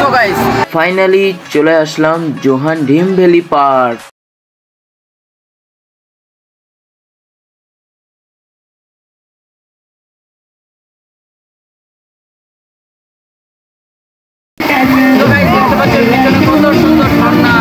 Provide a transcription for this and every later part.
So guys finally চলে আসলাম Johann ডিম valley park. তো গাইস দেখতে পাচ্ছেন পিছনে কত সুন্দর ঝর্ণা।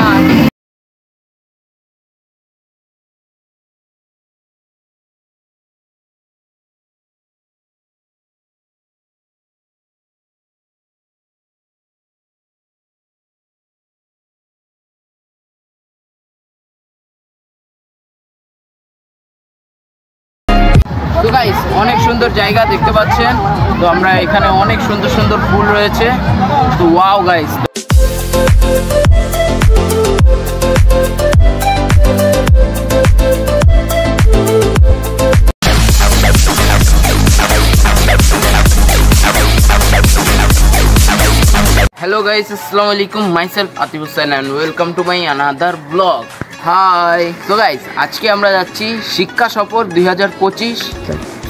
তো গাইস অনেক সুন্দর জায়গা দেখতে পাচ্ছেন। তো আমরা এখানে অনেক সুন্দর সুন্দর ফুল রয়েছে। তো ওয়াও গাইস, হ্যালো গাইস, আসসালামু আলাইকুম, myself Atif Hossain and welcome to my another blog. Hi. তো গাইস আজকে আমরা যাচ্ছি শিক্ষা সফর 2025।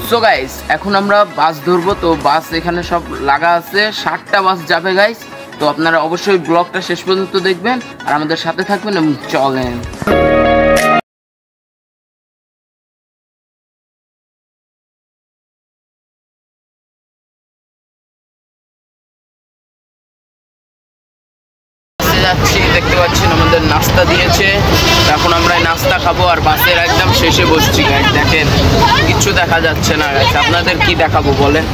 সো গাইস এখন আমরা বাস ধরবো। তো বাস এখানে সব লাগা আছে, 60টা বাস যাবে গাইস। তো আপনারা অবশ্যই ব্লগটা শেষ পর্যন্ত দেখবেন আর আমাদের সাথে থাকবেন এবং চলেন। যাচ্ছি, দেখতে পাচ্ছেন আমাদের নাস্তা দিয়েছে। এখন আমরা নাস্তা খাবো আর বাসের একদম শেষে বসছি গাইস। দেখেন কিচ্ছু দেখা যাচ্ছে না গাইস, আপনাদের কি দেখাবো বলেন।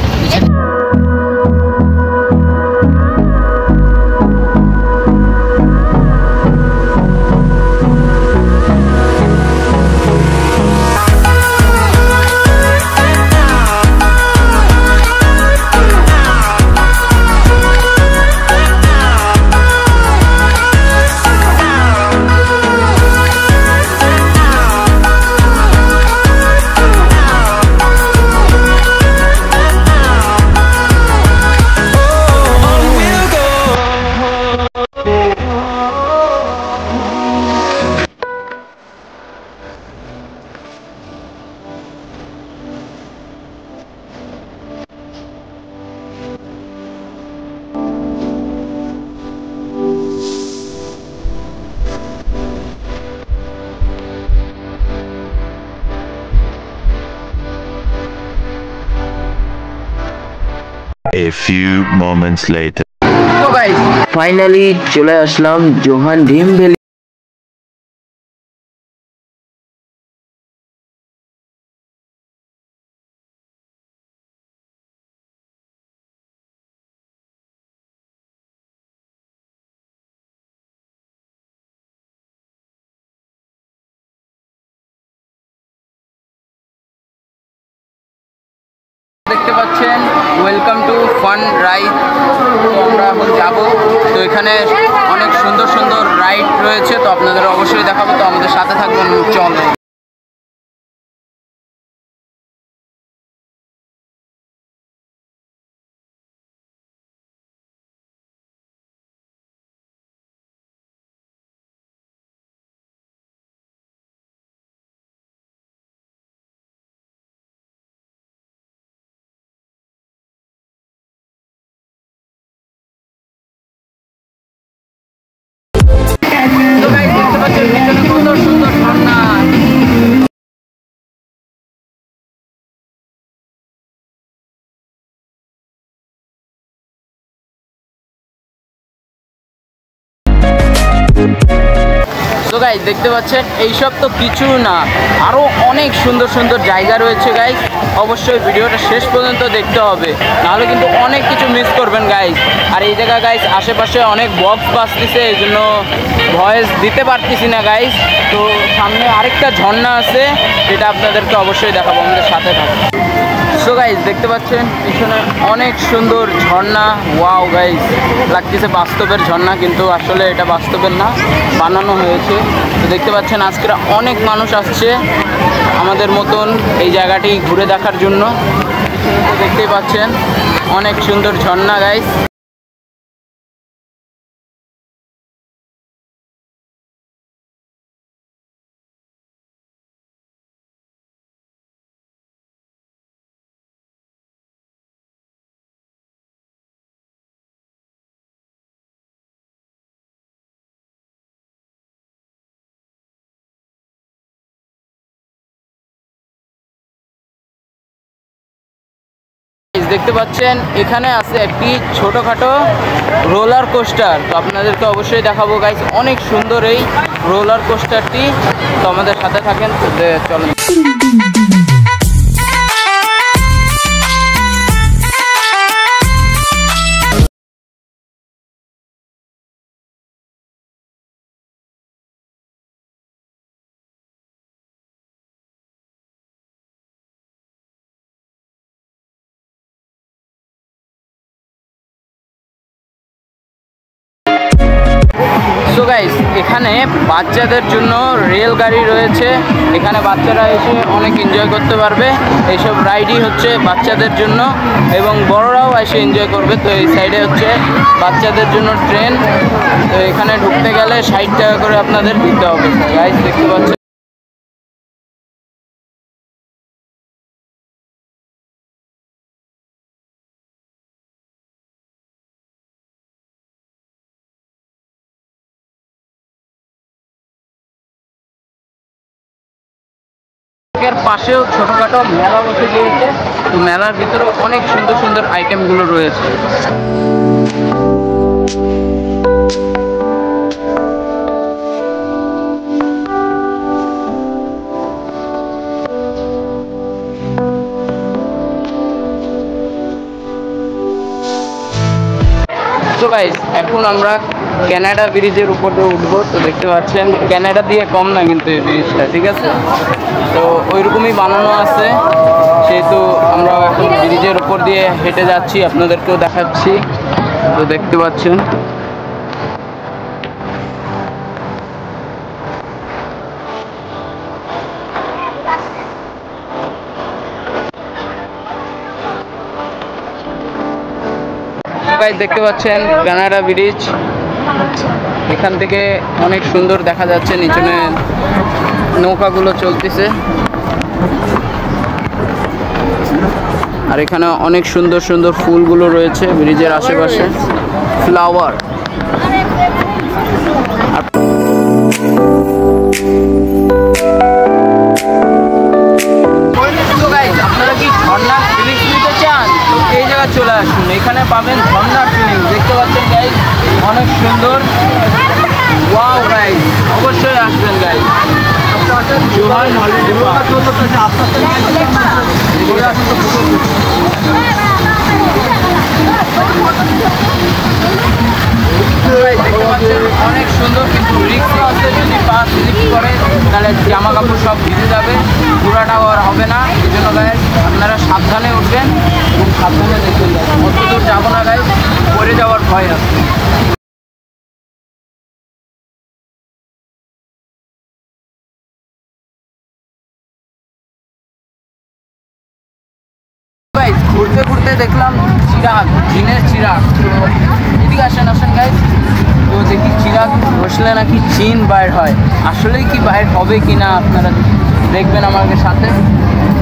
A few moments later. তো গাইস ফাইনালি চলে আসলাম জোহান ডিম ভ্যালি। দেখতে পাচ্ছেন ওয়েলকাম টু ফান রাইড। তো আমরা এখন যাব। তো এখানে অনেক সুন্দর সুন্দর রাইড রয়েছে, তো আপনাদের অবশ্যই দেখাবো। তো আমাদের সাথে থাকবেন, চলো। তো গাইস দেখতে পাচ্ছেন পিছনে কত সুন্দর ঝর্ণা। তো গাইস দেখতে পাচ্ছেন এইসব তো কিছু না, আরও অনেক সুন্দর সুন্দর জায়গা রয়েছে গাইস। অবশ্যই ভিডিওটা শেষ পর্যন্ত দেখতে হবে, নাহলে কিন্তু অনেক কিছু মিস করবেন গাইস। আর এই জায়গা গাইস আশেপাশে অনেক বক্স বাজতেছে, এই জন্য ভয়েস দিতে পারতেছি না গাইস। তো সামনে আরেকটা ঝর্ণা আছে, যেটা আপনাদেরকে অবশ্যই দেখাবো, আমাদের সাথে থাকবে। সো গাইস দেখতে পাচ্ছেন পিছনে অনেক সুন্দর ঝর্ণা। ওয়াও গাইস, লাগতেছে বাস্তবের ঝর্ণা, কিন্তু আসলে এটা বাস্তবের না, বানানো হয়েছে। তো দেখতে পাচ্ছেন আজকে অনেক মানুষ আসছে আমাদের মতন এই জায়গাটি ঘুরে দেখার জন্য। তো দেখতেই পাচ্ছেন অনেক সুন্দর ঝর্ণা গাইস। দেখতে পাচ্ছেন এখানে আছে একটি ছোটোখাটো রোলার কোস্টার। তো আপনাদেরকে অবশ্যই দেখাবো গাইস, অনেক সুন্দর এই রোলার কোস্টারটি। তো আমাদের সাথে থাকেন, চলেন। সো গাইস, এখানে বাচ্চাদের জন্য রেলগাড়ি রয়েছে। এখানে বাচ্চারা এসে অনেক এনজয় করতে পারবে। এইসব রাইডই হচ্ছে বাচ্চাদের জন্য এবং বড়রাও এসে এনজয় করবে। তো এই সাইডে হচ্ছে বাচ্চাদের জন্য ট্রেন। তো এখানে ঢুকতে গেলে 60 টাকা করে আপনাদের দিতে হবে। গাইস দেখতে পাচ্ছেন এর পাশেও ছোটখাটো মেলা বসে গিয়েছে। তো মেলার ভিতরে অনেক সুন্দর সুন্দর আইটেমগুলো রয়েছে। তো গাইস, এখন আমরা কানাডা ব্রিজের উপর দিয়ে উঠবো। তো দেখতে পাচ্ছেন কানাডা দিয়ে কম না কিন্তু এই ব্রিজটা, ঠিক আছে। তো ওইরকমই বানানো আছে, সেহেতু আমরা এখন ব্রিজের উপর দিয়ে হেঁটে যাচ্ছি, আপনাদেরকেও দেখাচ্ছি। তো দেখতে পাচ্ছেন দেখতে পাচ্ছেন কানাডা ব্রিজ। এখান থেকে অনেক সুন্দর দেখা যাচ্ছে, নিচনে নৌকাগুলো চলতেছে। আর এখানে অনেক সুন্দর সুন্দর ফুলগুলো রয়েছে ব্রিজের আশেপাশে, ফ্লাওয়ার। আপনারা কি ঝর্ণার ফিলিংস নিতে চান? তো এই জায়গায় চলে আসুন, এখানে পাবেন ঝর্ণার ফিলিংস। দেখতে পাচ্ছেন গাইজ, অনেক সুন্দর। ওয়াও গাইজ, অবশ্যই আসবেন গাইজ। অনেক সুন্দর, কিন্তু রিস্ক আছে, যদি পা স্লিপ করে তাহলে জামা কাপড় সব ভিজে যাবে, পুরাটাও আর হবে না। এই জন্য গাইজ আপনারা সাবধানে উঠবেন এবং সাবধানে দেখতে যাবেন। অত দূর যাবো না গাইজ, পড়ে যাওয়ার ভয় আছে। ঘুরতে ঘুরতে দেখলাম চিরাগ, জিনের চিরাগ। তো এদিকে আসেন আসেন গাইজ। তো দেখি চিরাগ বসলে নাকি জিন বাইর হয়। আসলেই কি বাইর হবে কি না আপনারা দেখবেন আমাদের সাথে।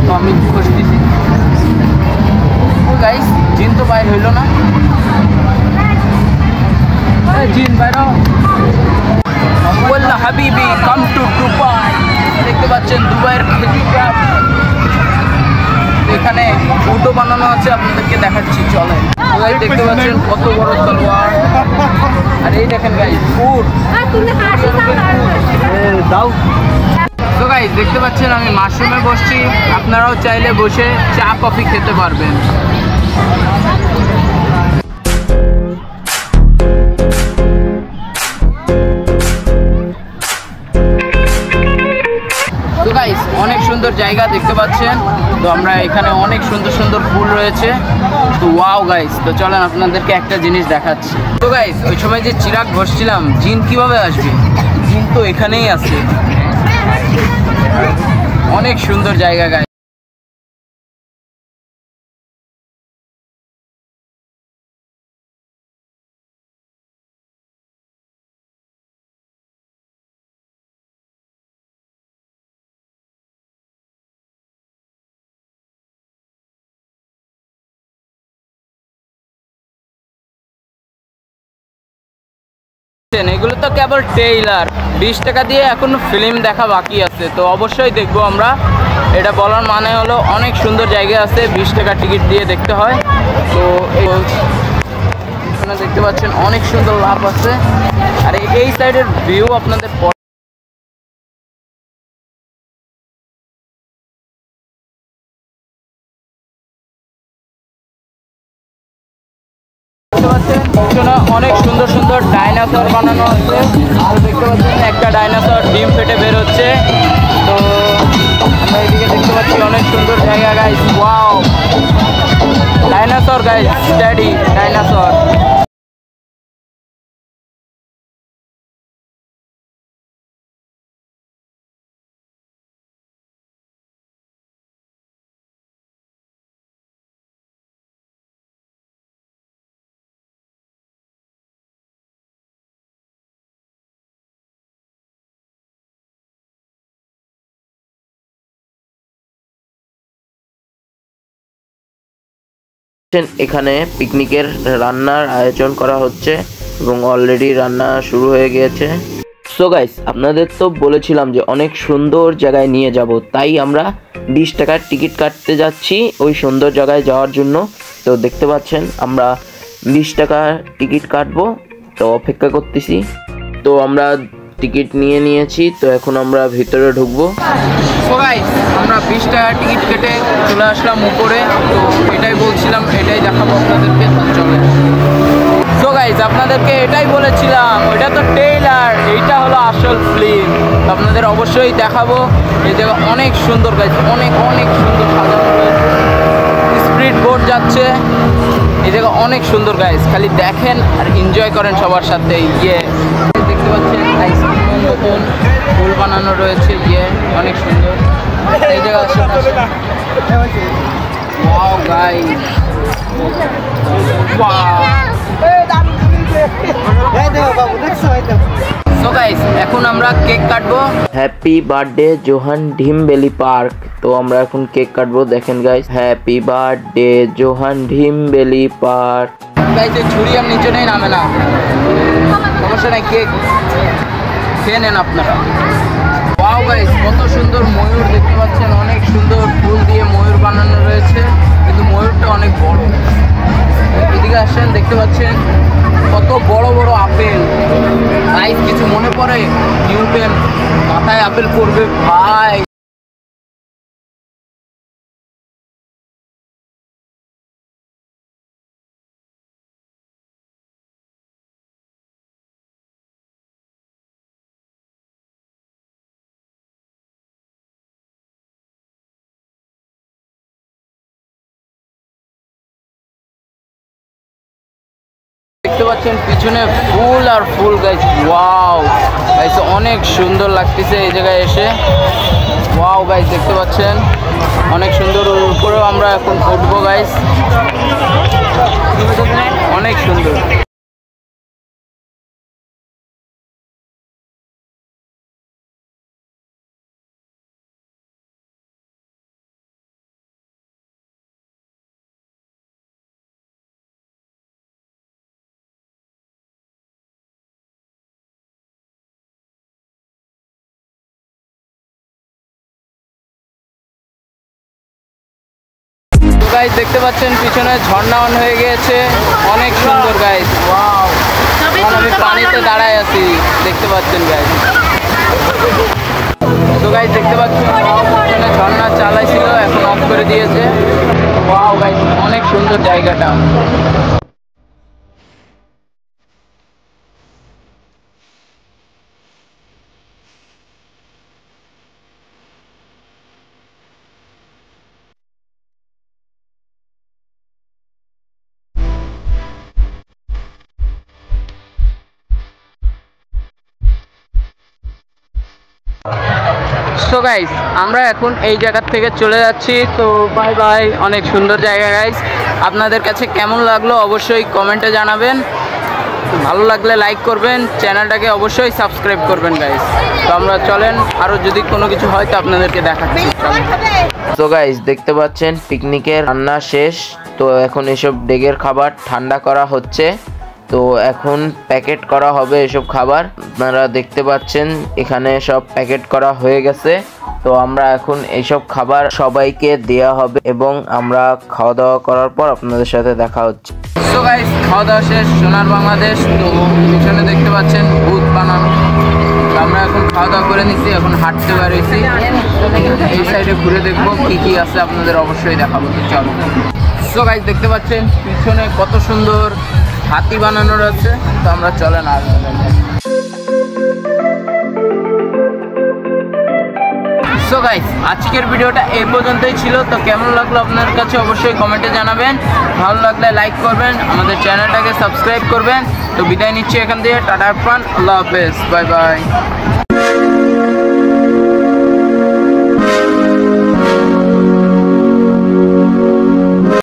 তো আমি খুঁজতেছি। তো গাইজ, জিন তো বাইর হইল না। জিন বাইর ওয়াল্লাহ হাবিবি কাম টু দুবাই। দেখতে পাচ্ছেন দুবাইয়ের খেজুর গাছ। এখানে উটও বানানো আছে, আপনাদেরকে দেখাচ্ছি, চলে। দেখতে পাচ্ছেন কত বড় তলোয়ার। আর এই দেখেন গাইস, উট। তো গাইস দেখতে পাচ্ছেন আমি মাশরুমে বসছি, আপনারাও চাইলে বসে চা কফি খেতে পারবেন। তো গাইস, অনেক সুন্দর জায়গা দেখতে পাচ্ছেন। তো আমরা এখানে অনেক সুন্দর সুন্দর ফুল রয়েছে। তো ওয়াও গাইস, তো চলেন আপনাদেরকে একটা জিনিস দেখাচ্ছি। তো গাইস, ওই সময় যে চিরাগ ঘষছিলাম, জিন কিভাবে আসবে? জিন তো এখানেই আছে। অনেক সুন্দর জায়গা গাইস। এগুলো তো কেবল ট্রেইলার, 20 টাকা দিয়ে এখনো ফিল্ম দেখা বাকি আছে, তো অবশ্যই দেখবো আমরা। এটা বলার মানে হলো অনেক সুন্দর জায়গা আছে, 20 টাকা টিকিট দিয়ে দেখতে হয়। তো এখানে দেখতে পাচ্ছেন অনেক সুন্দর লাভ আছে, আর এই সাইডের ভিউ আপনাদের অনেক সুন্দর সুন্দর ডাইনোসর বানানো আছে। আর দেখতে পাচ্ছেন একটা ডাইনোসর ডিম ফেটে বের হচ্ছে। তো আমরা এদিকে দেখতে পাচ্ছি অনেক সুন্দর জায়গা guys. Wow, dinosaur guys, study dinosaur. এখানে পিকনিকের রান্নার আয়োজন করা হচ্ছে এবং অলরেডি রান্না শুরু হয়ে গিয়েছে। সো গাইস, আপনাদের তো বলেছিলাম যে অনেক সুন্দর জায়গায় নিয়ে যাব, তাই আমরা 20 টাকার টিকিট কাটতে যাচ্ছি ওই সুন্দর জায়গায় যাওয়ার জন্য। তো দেখতে পাচ্ছেন আমরা 20 টাকা টিকিট কাটবো, তো অপেক্ষা করতেছি। তো আমরা টিকিট নিয়েছি, তো এখন আমরা ভিতরে ঢুকবো। সো গাইস, আমরা 20 টাকা টিকিট কেটে চলে আসলাম উপরে। তো এটাই বলছিলাম, এটাই দেখাবো আপনাদেরকে। চলে সো গাইস, আপনাদেরকে এটাই বলেছিলাম, ওইটা তো ট্রেইলার, এইটা হলো আসল ফিল্ম। আপনাদের অবশ্যই দেখাবো। এই জায়গা অনেক সুন্দর গাইস, অনেক অনেক সুন্দর সাজানো রয়েছে, স্পিড বোট যাচ্ছে। এই জায়গা অনেক সুন্দর গাইস, খালি দেখেন আর এনজয় করেন সবার সাথে। দেখতে পাচ্ছেন আইসক্রিমের মতন ফুল বানানো রয়েছে, অনেক সুন্দর। এই জায়গা ওয়াও গাইস, সো গাইস, এখন আমরা কেক কাটবো। হ্যাপি বার্থডে জোহান ডিম ভ্যালি পার্ক। তো আমরা এখন কেক কাটবো। দেখেন গাইস, হ্যাপি বার্থডে জোহান ডিম ভ্যালি পার্ক। গাইস, এই ছুরি আর নিচে নেই, নামে না, সমস্যা নাই, কেক খেয়ে নেন আপনারা। ওয়াও গাইস, কত সুন্দর ময়ূর দেখতে পাচ্ছেন, অনেক সুন্দর ফুল দিয়ে ময়ূর বানানো রয়েছে, কিন্তু ময়ূরটা অনেক বড়। এদিকে আসেন, দেখতে পাচ্ছেন কত বড় বড় আপেল। গাইস, কিছু মনে পড়ে? নিউটন মাথায় আপেল পড়বে ভাই। দেখতে পাচ্ছেন পিছনে ফুল আর ফুল গাইস। ওয়াও গাইস, অনেক সুন্দর লাগতেছে এই জায়গায় এসে। ওয়াও গাইস, দেখতে পাচ্ছেন অনেক সুন্দর। উপরেও আমরা এখন উঠবো গাইস, অনেক সুন্দর। গাইস, দেখতে পাচ্ছেন পিছনে ঝর্ণা অন হয়ে গিয়েছে, অনেক সুন্দর গাইস। ওয়াও, আমি পানিতে দাঁড়ায় আছি, দেখতে পাচ্ছেন গাইস। তো গাইস, দেখতে পাচ্ছেন পিছনে ঝর্ণা চালাইছিল, এখন অফ করে দিয়েছে। ওয়াও গাইস, অনেক সুন্দর জায়গাটা। সো গাইস, আমরা এখন এই জায়গা থেকে চলে যাচ্ছি। তো বাই বাই। অনেক সুন্দর জায়গা গাইস। আপনাদের কাছে কেমন লাগলো অবশ্যই কমেন্টে জানাবেন। ভালো লাগলে লাইক করবেন, চ্যানেলটাকে অবশ্যই সাবস্ক্রাইব করবেন গাইস। তো আমরা চলেন, আরও যদি কোনো কিছু হয় তো আপনাদেরকে দেখাচ্ছি। তো গাইস, দেখতে পাচ্ছেন পিকনিকের রান্না শেষ। তো এখন এসব ডেগের খাবার ঠান্ডা করা হচ্ছে। তো এখন প্যাকেট করা হবে এসব খাবার। আপনারা দেখতে পাচ্ছেন এখানে সব প্যাকেট করা হয়ে গেছে। তো আমরা এখন এইসব খাবার সবাইকে দেয়া হবে এবং আমরা খাওয়া দাওয়া করার পর আপনাদের সাথে দেখা হচ্ছে। সো গাইস, খাওয়া দাওয়া শেষ, সোনার বাংলাদেশ। তো পিছনে দেখতে পাচ্ছেন ভূত বানানো। তো আমরা এখন খাওয়া দাওয়া করে নিচ্ছি, এখন হাঁটতে বেরোইছি। এই সাইডে ঘুরে দেখবো কি কি আছে, আপনাদের অবশ্যই দেখাবো। তো চলো। সো গাইস, দেখতে পাচ্ছেন পিছনে কত সুন্দর হাতি বানানোর আছে। তো আমরা চলেন আর সো গাইস, আজকের ভিডিওটা এই পর্যন্তই ছিল। তো কেমন লাগলো আপনার কাছে অবশ্যই কমেন্টে জানাবেন। ভালো লাগলে লাইক করবেন, আমাদের চ্যানেলটাকে সাবস্ক্রাইব করবেন। তো বিদায় নিচ্ছি এখান থেকে। টাটা, আল্লাহ হাফেজ, বাই বাই।